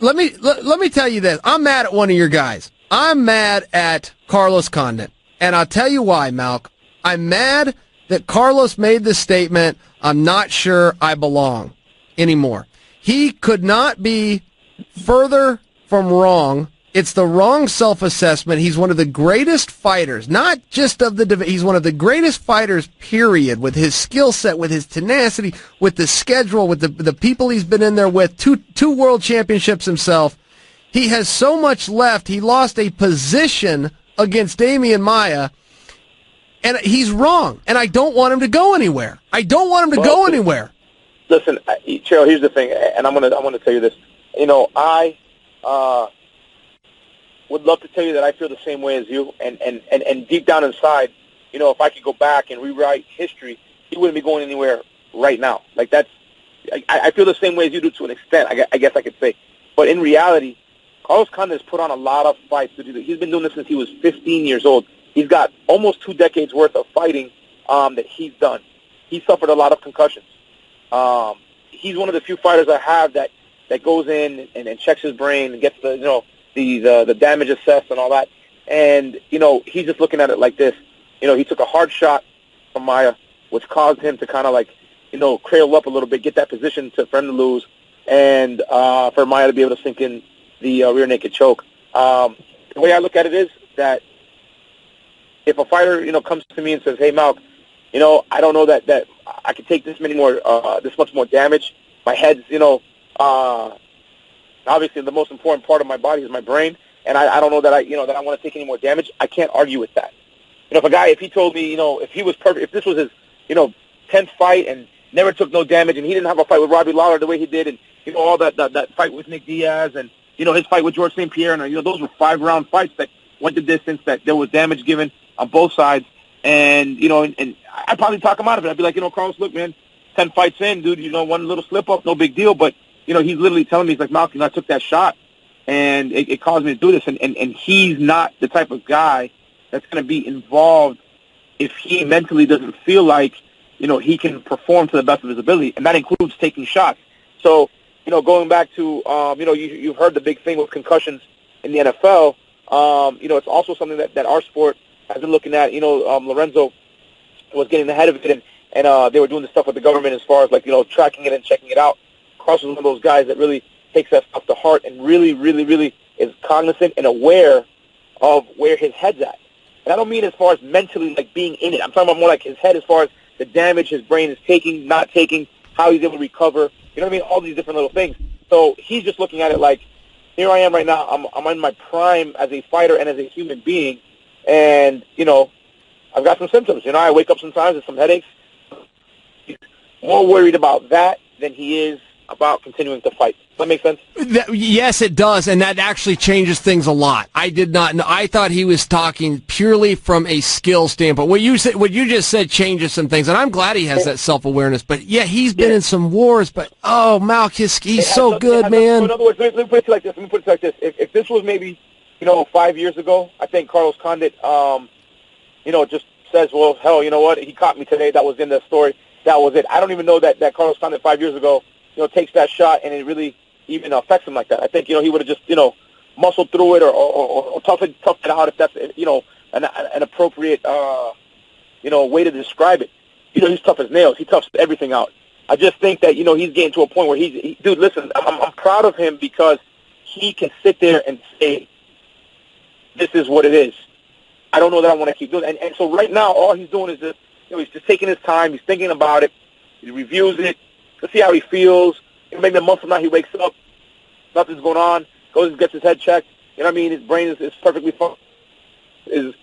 let me tell you this. I'm mad at one of your guys. I'm mad at Carlos Condit, and I'll tell you why, Malk. I'm mad that Carlos made the statement, "I'm not sure I belong anymore." He could not be further from wrong. It's the wrong self-assessment. He's one of the greatest fighters, not just of the division. He's one of the greatest fighters, period, with his skill set, with his tenacity, with the schedule, with the people he's been in there with, two world championships himself. He has so much left. He lost a position against Damian Maia, and he's wrong, and I don't want him to go anywhere. I don't want him to go anywhere. Listen, Chael, here's the thing, and I'm gonna tell you this. I would love to tell you that I feel the same way as you, and deep down inside, if I could go back and rewrite history, he wouldn't be going anywhere right now. Like I feel the same way as you do to an extent, I guess I could say. But in reality, Carlos Condit has put on a lot of fights. He's been doing this since he was 15 years old. He's got almost 2 decades worth of fighting that he's done. He suffered a lot of concussions. He's one of the few fighters I have that goes in and checks his brain and gets the damage assessed and all that. And, he's just looking at it like this. He took a hard shot from Maia, which caused him to kind of cradle up a little bit, get that position for him to lose, and for Maia to be able to sink in the rear naked choke. The way I look at it is that if a fighter, comes to me and says, "Hey, Malk, I don't know that I can take this much more damage. My head's, obviously the most important part of my body is my brain, and I don't know that I want to take any more damage." I can't argue with that. If he told me, if he was perfect, if this was his, 10th fight and never took no damage, and he didn't have a fight with Robbie Lawler the way he did, and all that fight with Nick Diaz, and his fight with George St. Pierre, and those were 5-round fights that went the distance, that there was damage given on both sides, and and I'd probably talk him out of it. I'd be like, Carlos, look, man, 10 fights in, dude, one little slip up, no big deal, but he's literally telling me, he's like, "Malki, I took that shot, and it caused me to do this," and he's not the type of guy that's going to be involved if he mentally doesn't feel like he can perform to the best of his ability, and that includes taking shots. So going back to you've heard the big thing with concussions in the NFL. It's also something that our sport has been looking at. Lorenzo was getting ahead of it, and they were doing the stuff with the government as far as tracking it and checking it out. Carlos was one of those guys that really takes that stuff to heart and really, really, really is cognizant and aware of where his head's at. And I don't mean as far as mentally, being in it. I'm talking about more like his head as far as the damage his brain is taking, not taking, how he's able to recover. You know what I mean? All these different little things. So he's just looking at it like, here I am right now. I'm in my prime as a fighter and as a human being. And, I've got some symptoms. I wake up sometimes with some headaches. He's more worried about that than he is about continuing to fight. Does that make sense? Yes, it does, and that actually changes things a lot. I did not know. I thought he was talking purely from a skill standpoint. What you just said changes some things, and I'm glad he has that self-awareness. But yeah, he's been in some wars. But Malk, he's so good, man. In other words, let me put it like this. If this was maybe 5 years ago, I think Carlos Condit, just says, well, hell, you know what? He caught me today. That was in the story. That was it. I don't even know that Carlos Condit 5 years ago, takes that shot and it really even affects him like that. I think, he would have just, muscled through it or toughed it out if that's, an appropriate, way to describe it. He's tough as nails. He toughs everything out. I just think that, he's getting to a point where dude, listen, I'm proud of him because he can sit there and say, this is what it is. I don't know that I want to keep doing it. And so right now, all he's doing is just, he's just taking his time. He's thinking about it. He reviews it to see how he feels. Maybe a month from now he wakes up, nothing's going on, goes and gets his head checked. You know what I mean? His brain is perfectly fine, is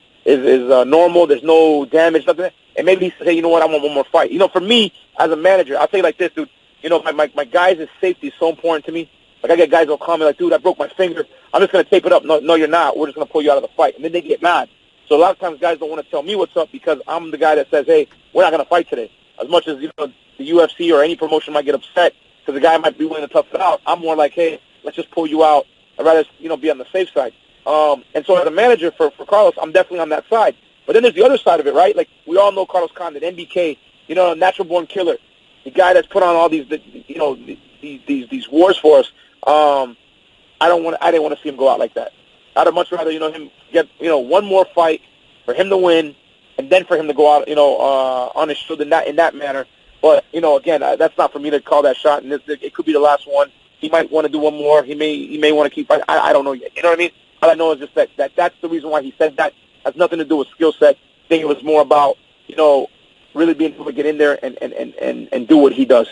normal. There's no damage, nothing. And maybe he says, hey, you know what? I want one more fight. For me as a manager, I'll tell you like this, dude. My guys' safety is so important to me. Like I get guys that'll call me like, dude, I broke my finger. I'm just gonna tape it up. No, you're not. We're just gonna pull you out of the fight. And then they get mad. So a lot of times guys don't want to tell me what's up because I'm the guy that says, hey, we're not gonna fight today. As much as the UFC or any promotion might get upset because the guy might be willing to tough it out, I'm more like, hey, let's just pull you out. I'd rather be on the safe side. And so as a manager for Carlos, I'm definitely on that side. But then there's the other side of it, right? Like we all know Carlos Condit, NBK, natural born killer, the guy that's put on all these wars for us. I didn't want to see him go out like that. I'd have much rather, him get, one more fight for him to win, and then for him to go out, on his show in that manner. But, again, that's not for me to call that shot, and it could be the last one. He might want to do one more. He may want to keep fighting. I don't know yet. You know what I mean? All I know is just that's the reason why he said that. Has nothing to do with skill set. I think it was more about, really being able to get in there and do what he does.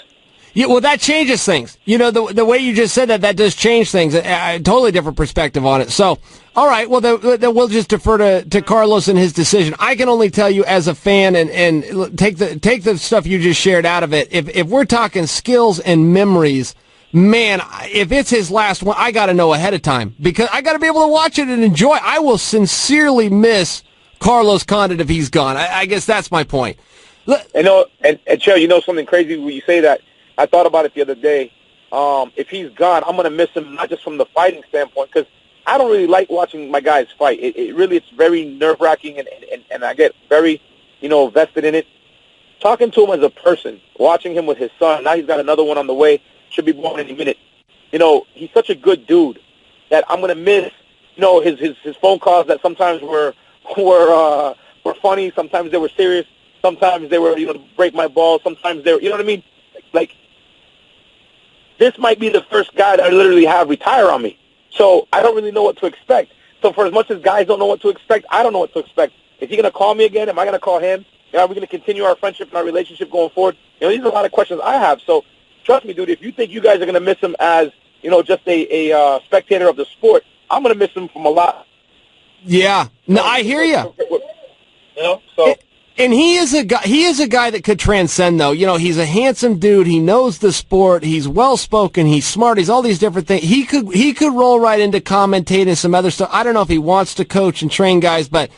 Yeah, well, that changes things. The way you just said that does change things. A totally different perspective on it. So, all right, well, then we'll just defer to Carlos and his decision. I can only tell you as a fan, and take the stuff you just shared out of it. If we're talking skills and memories, man, if it's his last one, I got to know ahead of time, because I got to be able to watch it and enjoy. I will sincerely miss Carlos Condit if he's gone. I guess that's my point. And Chael, something crazy when you say that. I thought about it the other day. If he's gone, I'm going to miss him, not just from the fighting standpoint, because I don't really like watching my guys fight. It's very nerve-wracking, and I get very, vested in it. Talking to him as a person, watching him with his son, now he's got another one on the way, should be born any minute. He's such a good dude that I'm going to miss, his phone calls that sometimes were funny, sometimes they were serious, sometimes they were, to break my balls, sometimes they were, you know what I mean? Like, this might be the first guy that I literally have retire on me. So I don't really know what to expect. So for as much as guys don't know what to expect, I don't know what to expect. Is he going to call me again? Am I going to call him? Are we going to continue our friendship and our relationship going forward? These are a lot of questions I have. So trust me, dude, if you think you guys are going to miss him as, just a spectator of the sport, I'm going to miss him from a lot. Yeah. No, I hear you. So... And he is a guy that could transcend, though. He's a handsome dude. He knows the sport. He's well-spoken. He's smart. He's all these different things. He could roll right into commentating some other stuff. I don't know if he wants to coach and train guys, but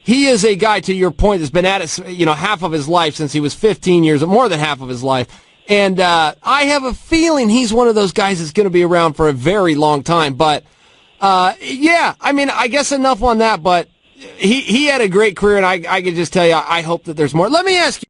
he is a guy, to your point, that's been at it, half of his life, since he was 15 years, more than half of his life. And I have a feeling he's one of those guys that's going to be around for a very long time. But, yeah, I mean, I guess enough on that, but he had a great career, and I can just tell you, I hope that there's more. Let me ask you.